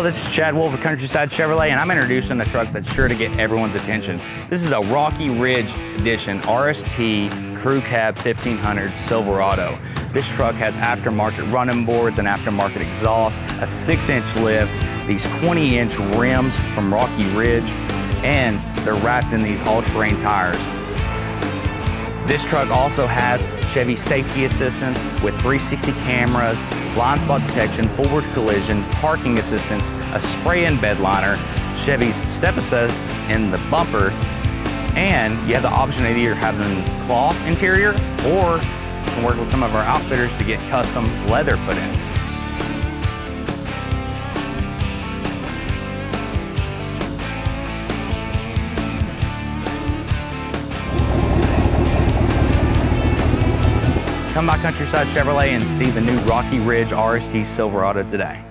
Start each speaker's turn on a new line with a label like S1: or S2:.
S1: Hello, this is Chad Wolf of Countryside Chevrolet, and I'm introducing a truck that's sure to get everyone's attention. This is a Rocky Ridge Edition RST Crew Cab 1500 Silverado. This truck has aftermarket running boards, an aftermarket exhaust, a 6-inch lift, these 20-inch rims from Rocky Ridge, and they're wrapped in these all-terrain tires. This truck also has Chevy safety assistance with 360 cameras, blind spot detection, forward collision, parking assistance, a spray-in bed liner, Chevy's step assist in the bumper, and you have the option of either having cloth interior or you can work with some of our outfitters to get custom leather put in. Come by Countryside Chevrolet and see the new Rocky Ridge RST Silverado today.